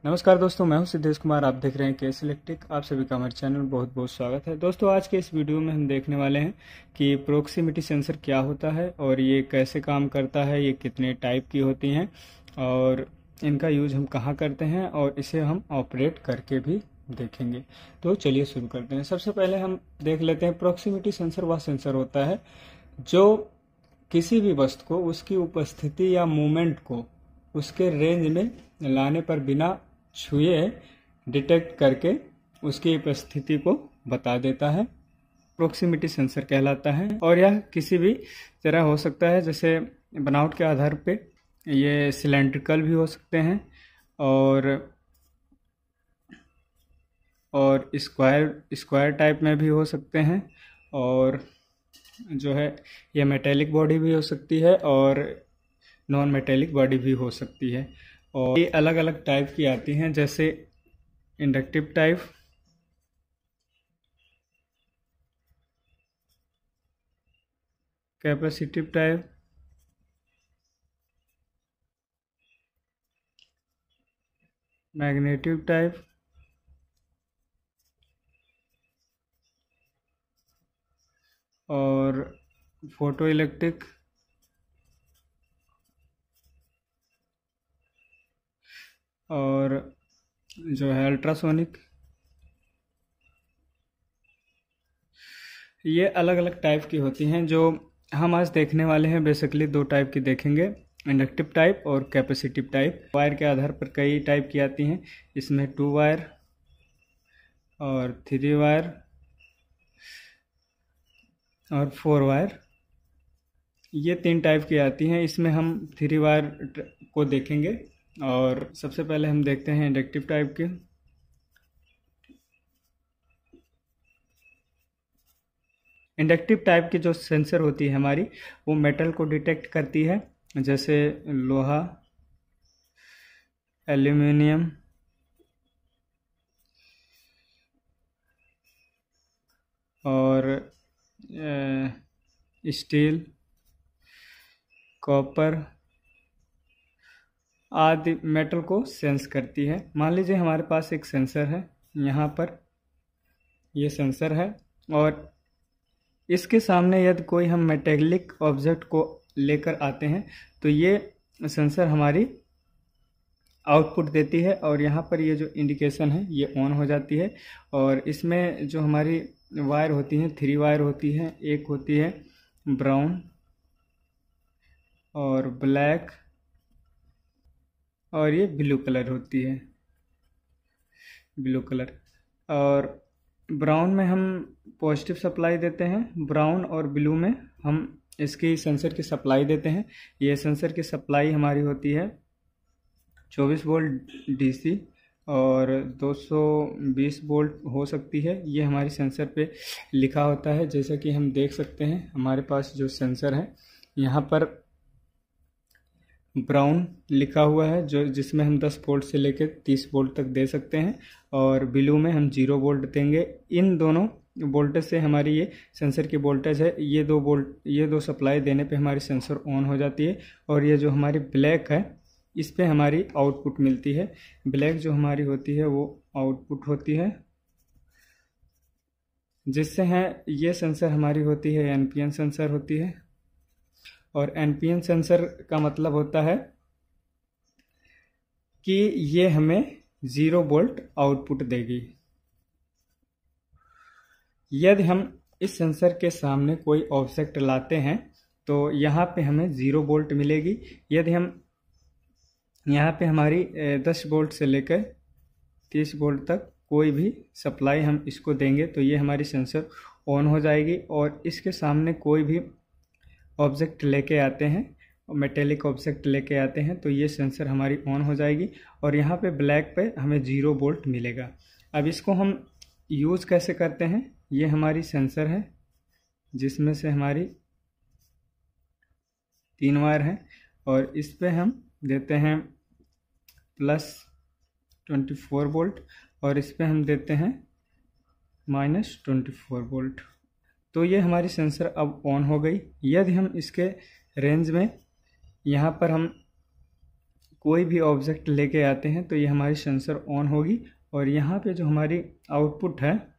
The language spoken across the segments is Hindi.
नमस्कार दोस्तों, मैं हूं सिद्धेश कुमार। आप देख रहे हैं केएस इलेक्ट्रिक। आप सभी का हमारे चैनल में बहुत बहुत स्वागत है। दोस्तों, आज के इस वीडियो में हम देखने वाले हैं कि प्रोक्सीमिटी सेंसर क्या होता है और ये कैसे काम करता है, ये कितने टाइप की होती हैं और इनका यूज हम कहाँ करते हैं और इसे हम ऑपरेट करके भी देखेंगे। तो चलिए शुरू करते हैं। सबसे पहले हम देख लेते हैं प्रोक्सीमिटी सेंसर। वह सेंसर होता है जो किसी भी वस्तु को उसकी उपस्थिति या मूवमेंट को उसके रेंज में लाने पर बिना छुए डिटेक्ट करके उसकी उपस्थिति को बता देता है, प्रोक्सीमिटी सेंसर कहलाता है। और यह किसी भी तरह हो सकता है, जैसे बनावट के आधार पे ये सिलेंड्रिकल भी हो सकते हैं और स्क्वायर टाइप में भी हो सकते हैं, और जो है ये मेटेलिक बॉडी भी हो सकती है और नॉन मेटेलिक बॉडी भी हो सकती है। और ये अलग अलग टाइप की आती हैं, जैसे inductive type, capacitive type, मैग्नेटिव type और फोटो इलेक्ट्रिक और जो है अल्ट्रासोनिक। ये अलग अलग टाइप की होती हैं। जो हम आज देखने वाले हैं बेसिकली दो टाइप की देखेंगे, इंडक्टिव टाइप और कैपेसिटिव टाइप। वायर के आधार पर कई टाइप की आती हैं, इसमें 2 वायर और 3 वायर और 4 वायर, ये 3 टाइप की आती हैं। इसमें हम 3 वायर को देखेंगे। और सबसे पहले हम देखते हैं इंडक्टिव टाइप के। इंडक्टिव टाइप की जो सेंसर होती है हमारी, वो मेटल को डिटेक्ट करती है, जैसे लोहा, एल्यूमिनियम और स्टील, कॉपर आदि मेटल को सेंस करती है। मान लीजिए हमारे पास एक सेंसर है, यहाँ पर ये सेंसर है और इसके सामने यदि कोई हम मेटेलिक ऑब्जेक्ट को लेकर आते हैं तो ये सेंसर हमारी आउटपुट देती है और यहाँ पर ये जो इंडिकेशन है ये ऑन हो जाती है। और इसमें जो हमारी वायर होती हैं 3 वायर होती हैं। एक होती है ब्राउन और ब्लैक और ये ब्लू कलर होती है, ब्लू कलर। और ब्राउन में हम पॉजिटिव सप्लाई देते हैं, ब्राउन और ब्लू में हम इसकी सेंसर की सप्लाई देते हैं। ये सेंसर की सप्लाई हमारी होती है 24 वोल्ट डीसी और 220 वोल्ट हो सकती है। ये हमारी सेंसर पे लिखा होता है, जैसा कि हम देख सकते हैं हमारे पास जो सेंसर है यहाँ पर ब्राउन लिखा हुआ है, जो जिसमें हम 10 वोल्ट से लेकर 30 वोल्ट तक दे सकते हैं, और ब्लू में हम 0 वोल्ट देंगे। इन दोनों वोल्टेज से हमारी ये सेंसर की वोल्टेज है, ये दो सप्लाई देने पे हमारी सेंसर ऑन हो जाती है। और ये जो हमारी ब्लैक है इस पे हमारी आउटपुट मिलती है। ब्लैक जो हमारी होती है वो आउटपुट होती है, जिससे है ये सेंसर हमारी होती है एनपीएन सेंसर होती है। और एनपीएन सेंसर का मतलब होता है कि ये हमें 0 वोल्ट आउटपुट देगी। यदि हम इस सेंसर के सामने कोई ऑब्जेक्ट लाते हैं तो यहाँ पे हमें 0 वोल्ट मिलेगी। यदि हम यहाँ पे हमारी 10 वोल्ट से लेकर 30 वोल्ट तक कोई भी सप्लाई हम इसको देंगे तो ये हमारी सेंसर ऑन हो जाएगी। और इसके सामने कोई भी ऑब्जेक्ट लेके आते हैं, मेटेलिक ऑब्जेक्ट लेके आते हैं, तो ये सेंसर हमारी ऑन हो जाएगी और यहाँ पे ब्लैक पे हमें 0 वोल्ट मिलेगा। अब इसको हम यूज़ कैसे करते हैं, ये हमारी सेंसर है जिसमें से हमारी 3 वायर हैं और इस पे हम देते हैं +24 वोल्ट और इस पे हम देते हैं -24 वोल्ट। तो ये हमारी सेंसर अब ऑन हो गई। यदि हम इसके रेंज में यहाँ पर हम कोई भी ऑब्जेक्ट लेके आते हैं तो ये हमारी सेंसर ऑन होगी, और यहाँ पे जो हमारी आउटपुट है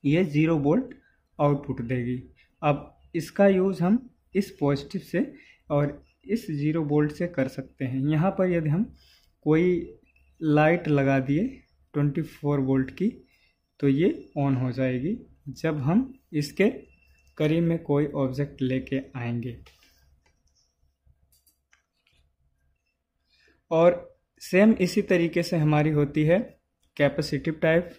ये 0 वोल्ट आउटपुट देगी। अब इसका यूज़ हम इस पॉजिटिव से और इस 0 वोल्ट से कर सकते हैं। यहाँ पर यदि हम कोई लाइट लगा दिए 24 वोल्ट की तो ये ऑन हो जाएगी जब हम इसके करीब में कोई ऑब्जेक्ट लेके आएंगे। और सेम इसी तरीके से हमारी होती है कैपेसिटिव टाइप।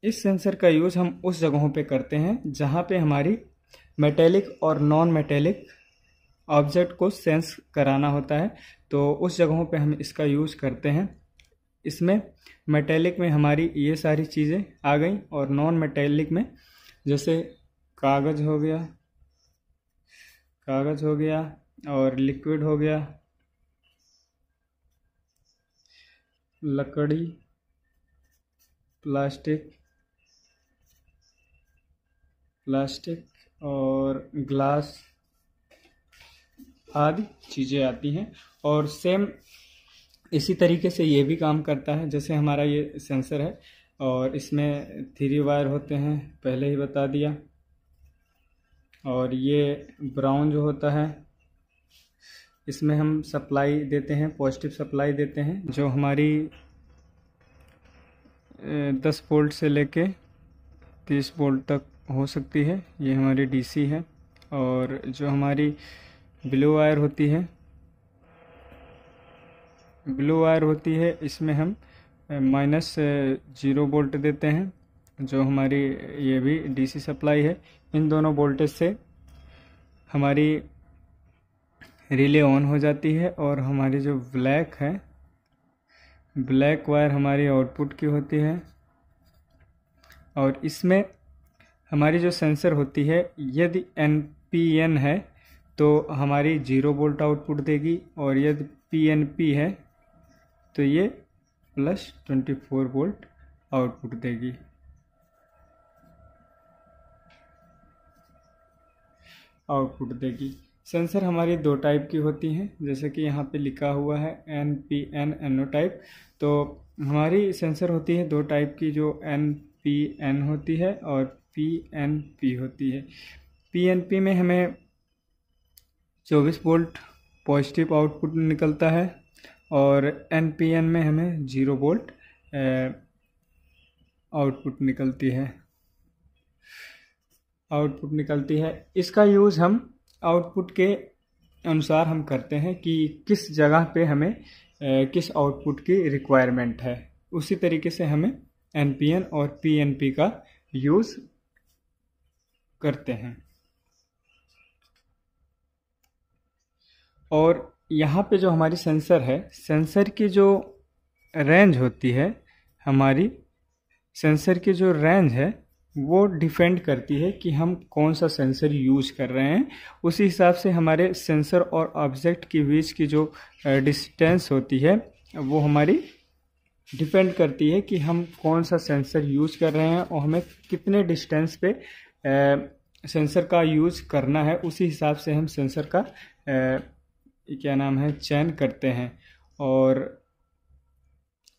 इस सेंसर का यूज़ हम उस जगहों पे करते हैं जहाँ पे हमारी मेटेलिक और नॉन मेटेलिक ऑब्जेक्ट को सेंस कराना होता है, तो उस जगहों पे हम इसका यूज़ करते हैं। इसमें मेटेलिक में हमारी ये सारी चीज़ें आ गई, और नॉन मेटेलिक में जैसे कागज़ हो गया और लिक्विड हो गया, लकड़ी, प्लास्टिक और ग्लास आदि चीज़ें आती हैं। और सेम इसी तरीके से ये भी काम करता है। जैसे हमारा ये सेंसर है और इसमें 3 वायर होते हैं, पहले ही बता दिया। और ये ब्राउन जो होता है इसमें हम सप्लाई देते हैं, पॉजिटिव सप्लाई देते हैं, जो हमारी 10 वोल्ट से लेके 30 वोल्ट तक हो सकती है। ये हमारी डीसी है। और जो हमारी ब्लू वायर होती है इसमें हम -0 वोल्ट देते हैं, जो हमारी ये भी डीसी सप्लाई है। इन दोनों वोल्टेज से हमारी रिले ऑन हो जाती है, और हमारी जो ब्लैक वायर हमारी आउटपुट की होती है। और इसमें हमारी जो सेंसर होती है यदि NPN है तो हमारी 0 वोल्ट आउटपुट देगी, और यदि PNP है तो ये +24 वोल्ट आउटपुट देगी। सेंसर हमारी 2 टाइप की होती हैं, जैसे कि यहाँ पे लिखा हुआ है NPN NO टाइप। तो हमारी सेंसर होती है 2 टाइप की, जो NPN होती है और PNP होती है। PNP में हमें 24 वोल्ट पॉजिटिव आउटपुट निकलता है, और NPN में हमें 0 वोल्ट आउटपुट निकलती है। इसका यूज़ हम आउटपुट के अनुसार हम करते हैं कि किस जगह पे हमें किस आउटपुट की रिक्वायरमेंट है, उसी तरीके से हमें NPN और PNP का यूज़ करते हैं। और यहाँ पे जो हमारी सेंसर है, सेंसर की जो रेंज होती है, हमारी सेंसर की जो रेंज है वो डिपेंड करती है कि हम कौन सा सेंसर यूज़ कर रहे हैं। उसी हिसाब से हमारे सेंसर और ऑब्जेक्ट के बीच की जो डिस्टेंस होती है वो हमारी डिपेंड करती है कि हम कौन सा सेंसर यूज़ कर रहे हैं, और हमें कितने डिस्टेंस पे सेंसर का यूज़ करना है। उसी हिसाब से हम सेंसर का चयन करते हैं। और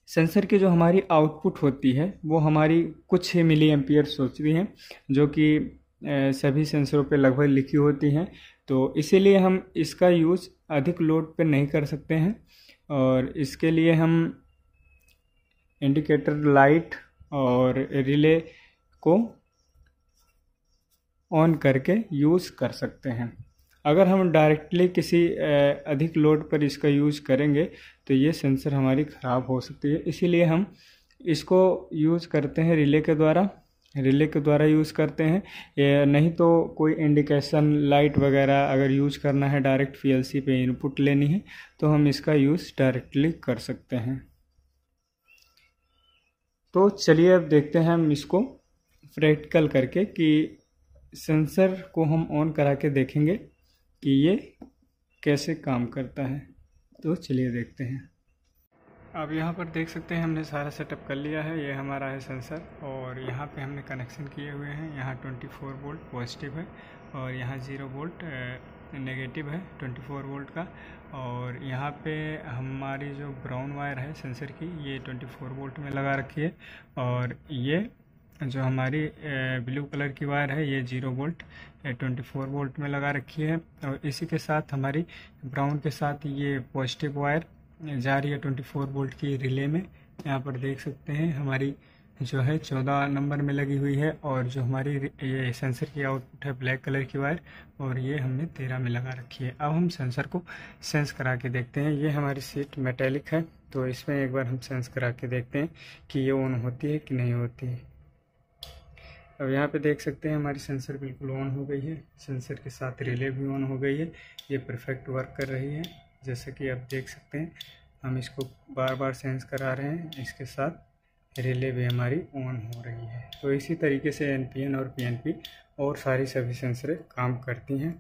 सेंसर की जो हमारी आउटपुट होती है वो हमारी कुछ ही मिली एम्पियर्स होती हैं, जो कि सभी सेंसरों पे लगभग लिखी होती हैं। तो इसीलिए हम इसका यूज़ अधिक लोड पे नहीं कर सकते हैं, और इसके लिए हम इंडिकेटर लाइट और रिले को ऑन करके यूज़ कर सकते हैं। अगर हम डायरेक्टली किसी अधिक लोड पर इसका यूज़ करेंगे तो ये सेंसर हमारी ख़राब हो सकती है। इसीलिए हम इसको यूज़ करते हैं रिले के द्वारा यूज़ करते हैं। नहीं तो कोई इंडिकेशन लाइट वगैरह अगर यूज़ करना है, डायरेक्ट PLC पे इनपुट लेनी है, तो हम इसका यूज़ डायरेक्टली कर सकते हैं। तो चलिए अब देखते हैं हम इसको प्रैक्टिकल करके, कि सेंसर को हम ऑन करा के देखेंगे कि ये कैसे काम करता है। तो चलिए देखते हैं। अब यहाँ पर देख सकते हैं हमने सारा सेटअप कर लिया है। ये हमारा है सेंसर और यहाँ पे हमने कनेक्शन किए हुए हैं। यहाँ 24 वोल्ट पॉजिटिव है और यहाँ 0 वोल्ट नेगेटिव है 24 वोल्ट का। और यहाँ पे हमारी जो ब्राउन वायर है सेंसर की ये 24 वोल्ट में लगा रखी है और ये जो हमारी ब्लू कलर की वायर है ये 0 वोल्ट 24 वोल्ट में लगा रखी है। और इसी के साथ हमारी ब्राउन के साथ ये पॉजिटिव वायर जा रही है 24 वोल्ट की रिले में। यहाँ पर देख सकते हैं हमारी जो है 14 नंबर में लगी हुई है और जो हमारी ये सेंसर की आउटपुट है ब्लैक कलर की वायर और ये हमने 13 में लगा रखी है। अब हम सेंसर को सेंस करा के देखते हैं। ये हमारी सीट मेटेलिक है तो इसमें एक बार हम सेंस करा के देखते हैं कि ये ऑन होती है कि नहीं होती है। अब यहाँ पे देख सकते हैं हमारी सेंसर बिल्कुल ऑन हो गई है। सेंसर के साथ रिले भी ऑन हो गई है। ये परफेक्ट वर्क कर रही है जैसे कि आप देख सकते हैं। हम इसको बार बार सेंस करा रहे हैं, इसके साथ रिले भी हमारी ऑन हो रही है। तो इसी तरीके से NPN और PNP और सारी सभी सेंसरें काम करती हैं।